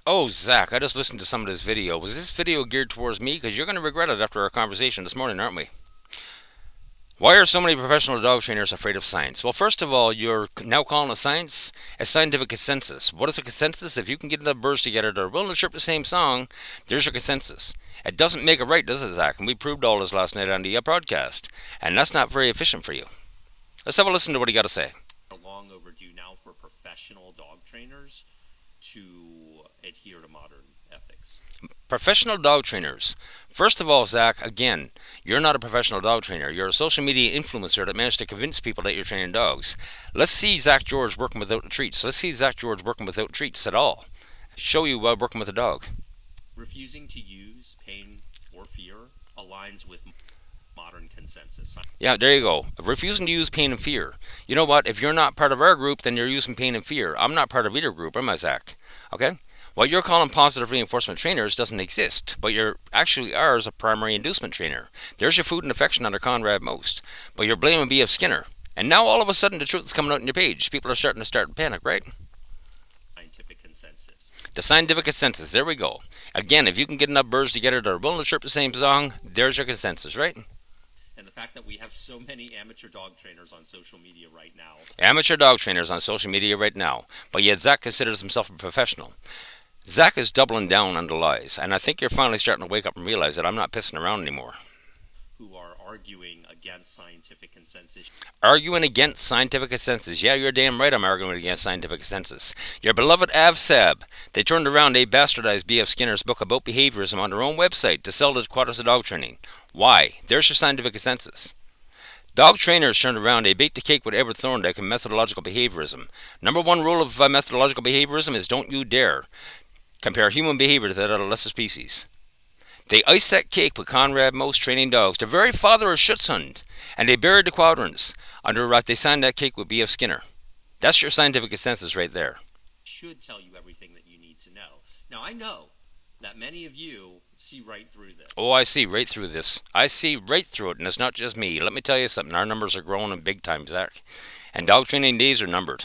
Oh, Zach, I just listened to some of this video. Was this video geared towards me? Because you're going to regret it after our conversation this morning, aren't we? Why are so many professional dog trainers afraid of science? Well, first of all, you're now calling it science a scientific consensus. What is a consensus? If you can get enough birds together that are willing to chirp the same song, there's your consensus. It doesn't make it right, does it, Zach? And we proved all this last night on the broadcast. And that's not very efficient for you. Let's have a listen to what he got to say. Long overdue now for professional dog trainers to adhere to modern ethics. Professional dog trainers. First of all, Zach, again, you're not a professional dog trainer. You're a social media influencer that managed to convince people that you're training dogs. Let's see Zach George working without the treats. Let's see Zach George working without treats at all. Show you working with a dog. Refusing to use pain or fear aligns with modern consensus. Yeah, there you go. Refusing to use pain and fear. You know what? If you're not part of our group, then you're using pain and fear. I'm not part of either group, am I, Zach? Okay? What you're calling positive reinforcement trainers doesn't exist, but you actually are as a primary inducement trainer. There's your food and affection under Conrad Most, but you're blaming B.F. Skinner. And now all of a sudden the truth is coming out on your page. People are starting to panic, right? Scientific consensus. The scientific consensus. There we go. Again, if you can get enough birds together that are willing to chirp the same song, there's your consensus, right? And the fact that we have so many amateur dog trainers on social media right now. Amateur dog trainers on social media right now, but yet Zach considers himself a professional. Zach is doubling down on the lies, and I think you're finally starting to wake up and realize that I'm not pissing around anymore. Who are arguing against scientific consensus. Arguing against scientific consensus. Yeah, you're damn right I'm arguing against scientific consensus. Your beloved AvSab, they turned around, they bastardized B.F. Skinner's book about behaviorism on their own website to sell the Quadrants of Dog Training. Why? There's your scientific consensus. Dog trainers turned around, they baked the cake with Edward Thorndike in methodological behaviorism. Number one rule of methodological behaviorism is don't you dare compare human behavior to that of a lesser species. They iced that cake with Conrad Most training dogs, the very father of Schutzhund, and they buried the quadrants under they signed that cake with B.F. Skinner. That's your scientific consensus right there. Should tell you everything that you need to know. Now I know that many of you see right through this. Oh, I see right through this. I see right through it, and it's not just me. Let me tell you something. Our numbers are growing in big time, Zach. And dog training days are numbered.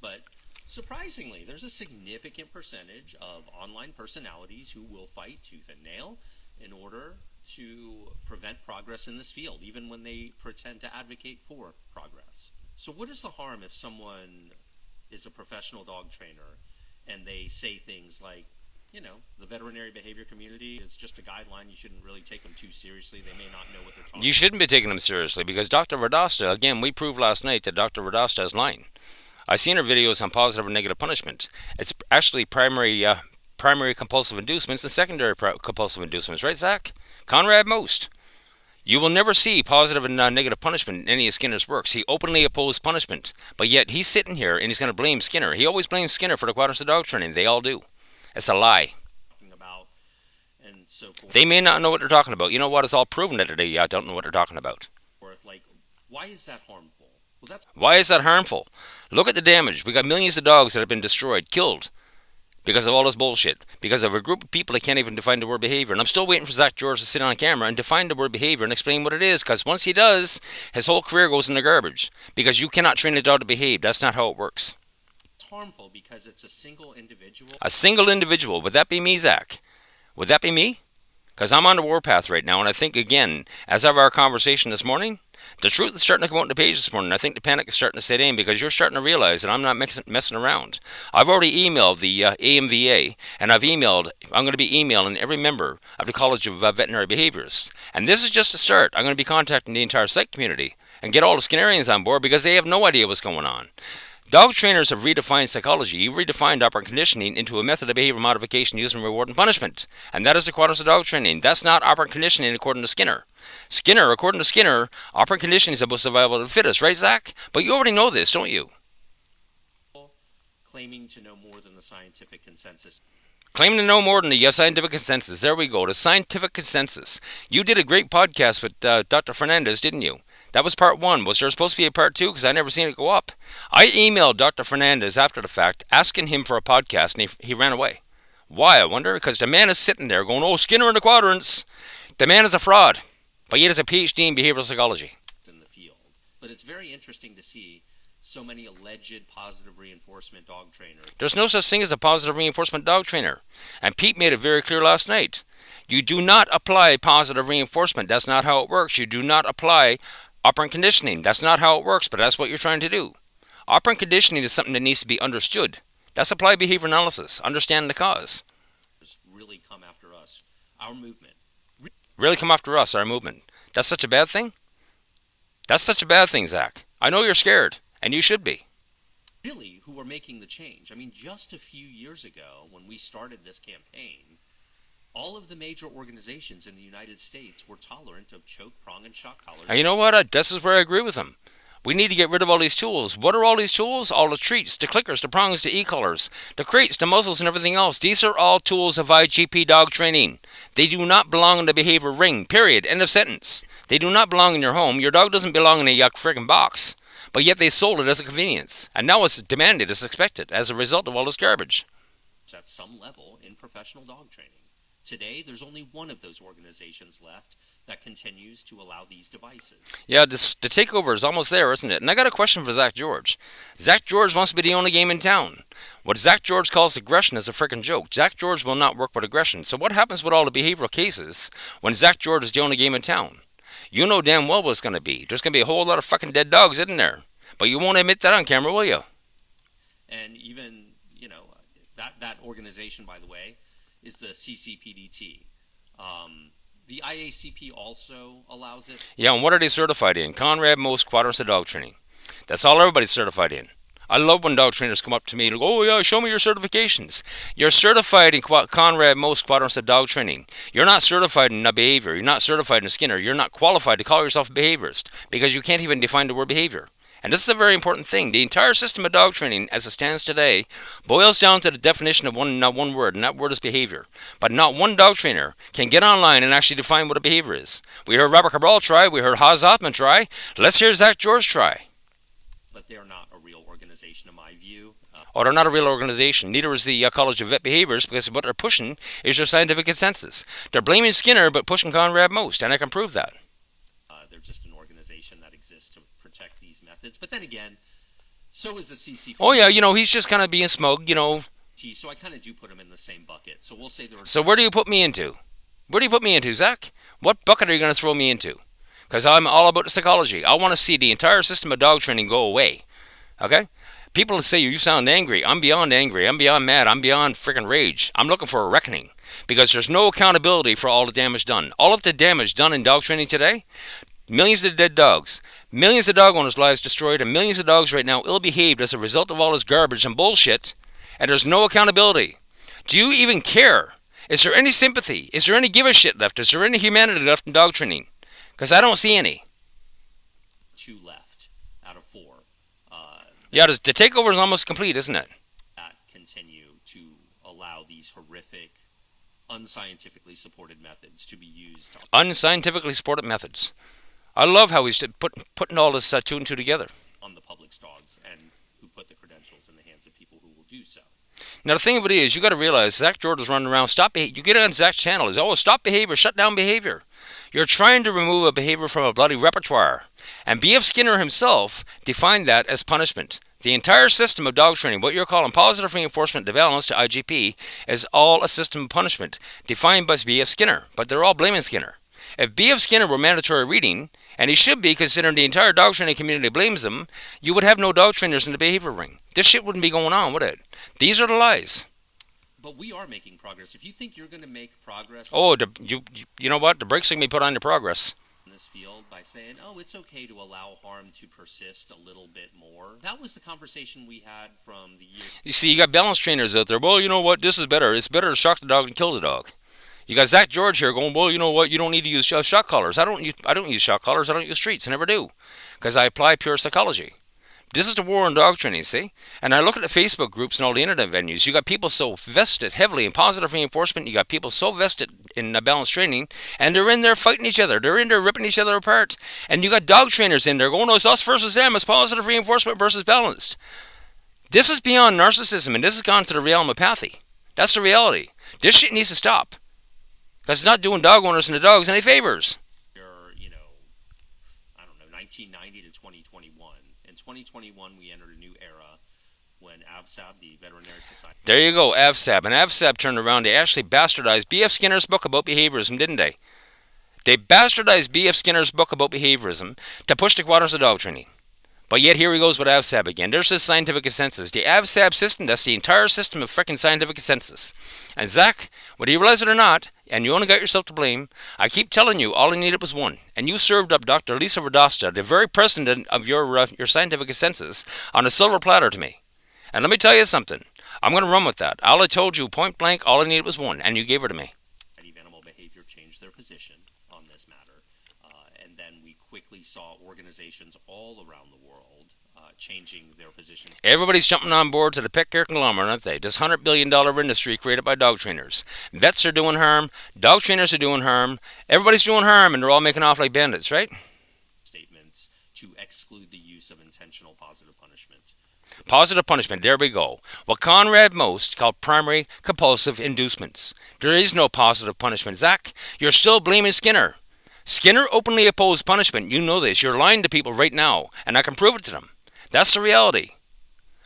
But surprisingly, there's a significant percentage of online personalities who will fight tooth and nail in order to prevent progress in this field, even when they pretend to advocate for progress. So what is the harm if someone is a professional dog trainer and they say things like, the veterinary behavior community is just a guideline. You shouldn't really take them too seriously. They may not know what they're talking about. You shouldn't be taking them seriously because Dr. Radasta, again, we proved last night that Dr. Radasta is lying. I've seen her videos on positive and negative punishment. It's actually primary compulsive inducements and secondary compulsive inducements, right, Zach? Conrad Most. You will never see positive and negative punishment in any of Skinner's works. He openly opposed punishment, but yet he's sitting here and he's going to blame Skinner. He always blames Skinner for the Quadrants of Dog Training. They all do. It's a lie. About and so forth. They may not know what they're talking about. You know what? It's all proven that they don't know what they're talking about. Like, why is that harmful? Well, why is that harmful? Look at the damage. We got millions of dogs that have been destroyed, killed, because of all this bullshit. Because of a group of people that can't even define the word behavior. And I'm still waiting for Zach George to sit on camera and define the word behavior and explain what it is. Because once he does, his whole career goes in the garbage. Because you cannot train a dog to behave. That's not how it works. It's harmful because it's a single individual. A single individual. Would that be me, Zach? Would that be me? Because I'm on the warpath right now. And I think, again, as of our conversation this morning, the truth is starting to come out on the page this morning. I think the panic is starting to set in because you're starting to realize that I'm not messing around. I've already emailed the AMVA, and I'm going to be emailing every member of the College of Veterinary Behaviorists. And this is just a start. I'm going to be contacting the entire psych community and get all the Skinnerians on board because they have no idea what's going on. Dog trainers have redefined psychology. You've redefined operant conditioning into a method of behavior modification using reward and punishment. And that is the Quadrants of Dog Training. That's not operant conditioning according to Skinner. According to Skinner, operant conditioning is about survival of the fittest, right, Zach? But you already know this, don't you? Claiming to know more than the scientific consensus. Claiming to know more than the scientific consensus. There we go, the scientific consensus. You did a great podcast with Dr. Fernandez, didn't you? That was part one. Was there supposed to be a part two? Because I never seen it go up. I emailed Dr. Fernandez after the fact, asking him for a podcast, and he ran away. Why, I wonder? Because the man is sitting there going, oh, Skinner in the Quadrants. The man is a fraud, but he has a PhD in behavioral psychology. In the field. But it's very interesting to see so many alleged positive reinforcement dog trainers. There's no such thing as a positive reinforcement dog trainer. And Pete made it very clear last night. You do not apply positive reinforcement. That's not how it works. You do not apply operant conditioning. That's not how it works, but that's what you're trying to do. Operant conditioning is something that needs to be understood. That's applied behavior analysis. Understand the cause. Really come after us, our movement. Really come after us, our movement. That's such a bad thing? That's such a bad thing, Zach. I know you're scared, and you should be. Really, who are making the change. I mean, just a few years ago, when we started this campaign, all of the major organizations in the United States were tolerant of choke, prong, and shock collars. And you know what? This is where I agree with them. We need to get rid of all these tools. What are all these tools? All the treats, the clickers, the prongs, the e-collars, the crates, the muzzles, and everything else. These are all tools of IGP dog training. They do not belong in the behavior ring, period. End of sentence. They do not belong in your home. Your dog doesn't belong in a yuck friggin' box. But yet they sold it as a convenience. And now it's demanded, it's expected, as a result of all this garbage. At some level in professional dog training. Today, there's only one of those organizations left that continues to allow these devices. Yeah, the takeover is almost there, isn't it? And I got a question for Zach George. Zach George wants to be the only game in town. What Zach George calls aggression is a frickin' joke. Zach George will not work with aggression. So what happens with all the behavioral cases when Zach George is the only game in town? You know damn well what it's going to be. There's going to be a whole lot of fucking dead dogs in there. But you won't admit that on camera, will you? And even, that organization, by the way, is the CCPDT. The IACP also allows it. Yeah, and what are they certified in? Conrad Most Quadrants of Dog Training. That's all everybody's certified in. I love when dog trainers come up to me and go, oh yeah, show me your certifications. You're certified in Conrad Most Quadrants of Dog Training. You're not certified in behavior. You're not certified in Skinner. You're not qualified to call yourself a behaviorist because you can't even define the word behavior. And this is a very important thing. The entire system of dog training, as it stands today, boils down to the definition of one word, and that word is behavior. But not one dog trainer can get online and actually define what a behavior is. We heard Robert Cabral try. We heard Haas Ottman try. Let's hear Zach George try. But they're not a real organization, in my view. Or they're not a real organization. Neither is the College of Vet Behaviors, because what they're pushing is their scientific consensus. They're blaming Skinner, but pushing Conrad Most, and I can prove that. They're just an organization that exists to protect these methods. But then again, so is the CCP. Oh yeah, he's just kind of being smug, So I kind of do put them in the same bucket. So we'll say So where do you put me into? Where do you put me into, Zach? What bucket are you going to throw me into? Because I'm all about the psychology. I want to see the entire system of dog training go away. Okay? People say you sound angry. I'm beyond angry. I'm beyond mad. I'm beyond freaking rage. I'm looking for a reckoning. Because there's no accountability for all the damage done. All of the damage done in dog training today, millions of dead dogs, millions of dog owners' lives destroyed, and millions of dogs right now ill-behaved as a result of all this garbage and bullshit, and there's no accountability. Do you even care? Is there any sympathy? Is there any give a shit left? Is there any humanity left in dog training? Because I don't see any. 2 left out of 4. Yeah, the takeover is almost complete, isn't it? That continue to allow these horrific, unscientifically supported methods to be used. Unscientifically supported methods. I love how he's putting all this 2 and 2 together. On the public's dogs, and who put the credentials in the hands of people who will do so. Now the thing of it is, you got to realize Zach George is running around. You get on Zach's channel. He's stop behavior, shut down behavior. You're trying to remove a behavior from a bloody repertoire. And B.F. Skinner himself defined that as punishment. The entire system of dog training, what you're calling positive reinforcement developments to IGP, is all a system of punishment defined by B.F. Skinner. But they're all blaming Skinner. If B.F. Skinner were mandatory reading, and he should be considering the entire dog training community blames him, you would have no dog trainers in the behavior ring. This shit wouldn't be going on, would it? These are the lies. But we are making progress. If you think you're going to make progress... Oh, you know what? The brakes can be put on your progress. ...in this field by saying, oh, it's okay to allow harm to persist a little bit more. That was the conversation we had from the year... You see, you got balance trainers out there. Well, you know what? This is better. It's better to shock the dog than kill the dog. You got Zach George here going, well, you know what? You don't need to use shock collars. I don't use shock collars. I don't use treats. I never do. Because I apply pure psychology. This is the war on dog training, see? And I look at the Facebook groups and all the internet venues. You got people so vested heavily in positive reinforcement. You got people so vested in balanced training. And they're in there fighting each other. They're in there ripping each other apart. And you got dog trainers in there going, oh, it's us versus them. It's positive reinforcement versus balanced. This is beyond narcissism. And this has gone to the realm of apathy. That's the reality. This shit needs to stop. Because it's not doing dog owners and the dogs any favors. 1990 to 2021. In 2021, we entered a new era when AVSAB, the Veterinary Society. There you go, AVSAB. And AVSAB turned around. They actually bastardized B.F. Skinner's book about behaviorism, didn't they? They bastardized B.F. Skinner's book about behaviorism to push the quadrants of dog training. But yet here he goes with AVSAB again. There's this scientific consensus. The AVSAB system, that's the entire system of freaking scientific consensus. And Zach, whether you realize it or not, and you only got yourself to blame, I keep telling you, all I needed was one. And you served up Dr. Lisa Radosta, the very president of your scientific consensus, on a silver platter to me. And let me tell you something. I'm going to run with that. All I told you, point blank, all I needed was one, and you gave her to me. Animal Behavior changed their position on this matter. And then we quickly saw organizations all around the world changing their positions. Everybody's jumping on board to the pet care conglomerate, aren't they? This $100 billion industry created by dog trainers. Vets are doing harm. Dog trainers are doing harm. Everybody's doing harm, and they're all making off like bandits, right? Statements to exclude the use of intentional positive punishment. Positive punishment, there we go. What Conrad Most called primary compulsive inducements. There is no positive punishment. Zach, you're still blaming Skinner. Skinner openly opposed punishment. You know this. You're lying to people right now, and I can prove it to them. That's the reality.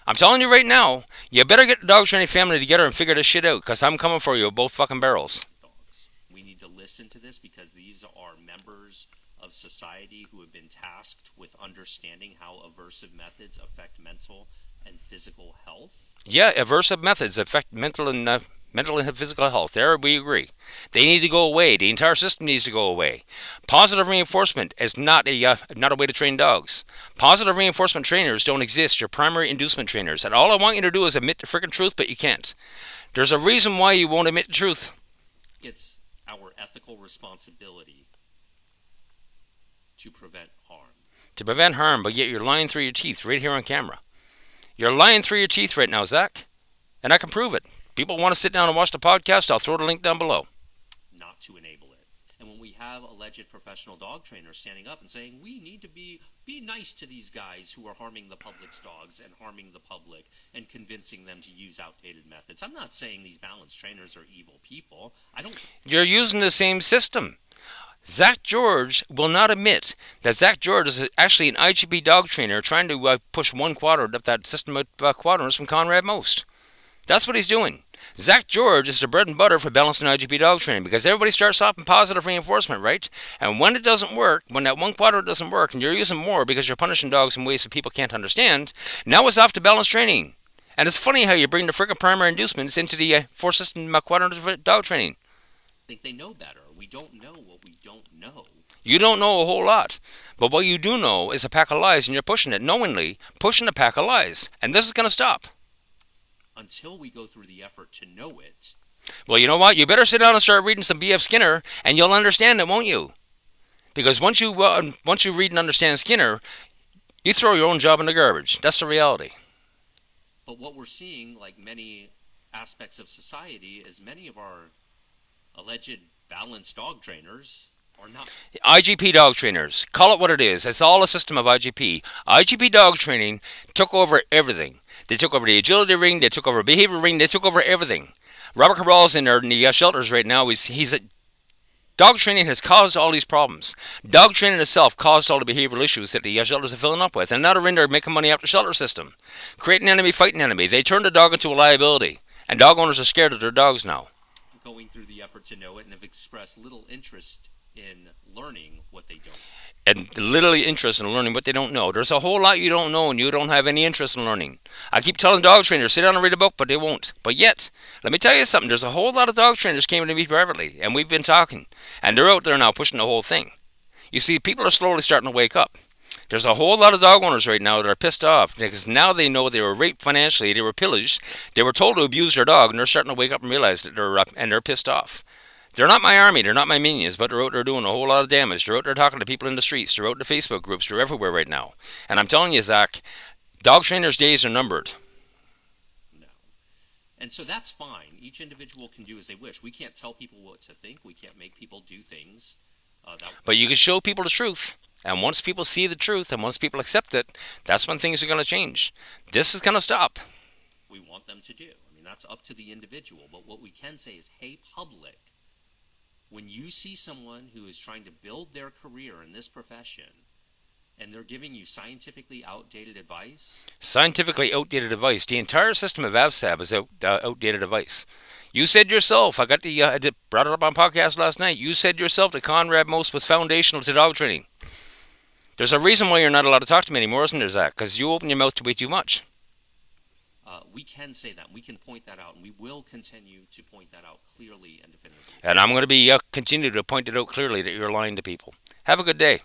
I'm telling you right now, you better get the dog training family together and figure this shit out, because I'm coming for you with both fucking barrels. Dogs. We need to listen to this because these are members of society who have been tasked with understanding how aversive methods affect mental and physical health. Yeah, aversive methods affect mental and physical health. There we agree. They need to go away. The entire system needs to go away. Positive reinforcement is not a way to train dogs. Positive reinforcement trainers don't exist. You're primary inducement trainers. And all I want you to do is admit the freaking truth, but you can't. There's a reason why you won't admit the truth. It's our ethical responsibility to prevent harm. To prevent harm, but yet you're lying through your teeth right here on camera. You're lying through your teeth right now, Zach. And I can prove it. People want to sit down and watch the podcast, I'll throw the link down below. Not to enable it. And when we have alleged professional dog trainers standing up and saying, we need to be nice to these guys who are harming the public's dogs and harming the public and convincing them to use outdated methods. I'm not saying these balanced trainers are evil people. You're using the same system. Zach George will not admit that Zach George is actually an IGP dog trainer trying to push one quadrant of that system of quadrants from Conrad Most. That's what he's doing. Zach George is the bread and butter for balancing IGP dog training because everybody starts off in positive reinforcement, right? And when it doesn't work, when that one quadrant doesn't work and you're using more because you're punishing dogs in ways that people can't understand, now it's off to balanced training. And it's funny how you bring the frickin' primary inducements into the four system quadrant of dog training. I think they know better. We don't know what we don't know. You don't know a whole lot. But what you do know is a pack of lies, and you're pushing it knowingly, pushing a pack of lies. And this is going to stop. Until we go through the effort to know it. Well, you know what? You better sit down and start reading some B.F. Skinner, and you'll understand it, won't you? Because once you read and understand Skinner, you throw your own job in the garbage. That's the reality. But what we're seeing, like many aspects of society, is many of our alleged balanced dog trainers are not. IGP dog trainers. Call it what it is. It's all a system of IGP. IGP dog training took over everything. They took over the agility ring. They took over behavior ring. They took over everything. Robert Cabral's in the shelters right now. Dog training has caused all these problems. Dog training itself caused all the behavioral issues that the shelters are filling up with. And now they're in there making money off the shelter system. Creating enemy, fighting enemy. They turned the dog into a liability. And dog owners are scared of their dogs now. Going through the effort to know it and have expressed little interest in learning what they don't. And literally interest in learning what they don't know. There's a whole lot you don't know and you don't have any interest in learning. I keep telling dog trainers, sit down and read a book, but they won't. But yet, let me tell you something. There's a whole lot of dog trainers came to me privately, and we've been talking. And they're out there now pushing the whole thing. You see, people are slowly starting to wake up. There's a whole lot of dog owners right now that are pissed off because now they know they were raped financially, they were pillaged, they were told to abuse their dog, and they're starting to wake up and realize that they're up and they're pissed off. They're not my army, they're not my minions, but they're out there doing a whole lot of damage. They're out there talking to people in the streets, they're out in the Facebook groups, they're everywhere right now. And I'm telling you, Zach, dog trainers' days are numbered. No. And so that's fine. Each individual can do as they wish. We can't tell people what to think. We can't make people do things. But you can show people the truth. And once people see the truth and once people accept it, that's when things are going to change. This is going to stop. We want them to do. I mean, that's up to the individual. But what we can say is, hey, public, when you see someone who is trying to build their career in this profession and they're giving you scientifically outdated advice. Scientifically outdated advice. The entire system of AVSAB is outdated advice. You said yourself, I brought it up on podcast last night. You said yourself that Conrad Most was foundational to dog training. There's a reason why you're not allowed to talk to me anymore, isn't there, Zach? Because you open your mouth to way too much. We can say that. We can point that out, and we will continue to point that out clearly and definitively. And I'm going to be continue to point it out clearly that you're lying to people. Have a good day.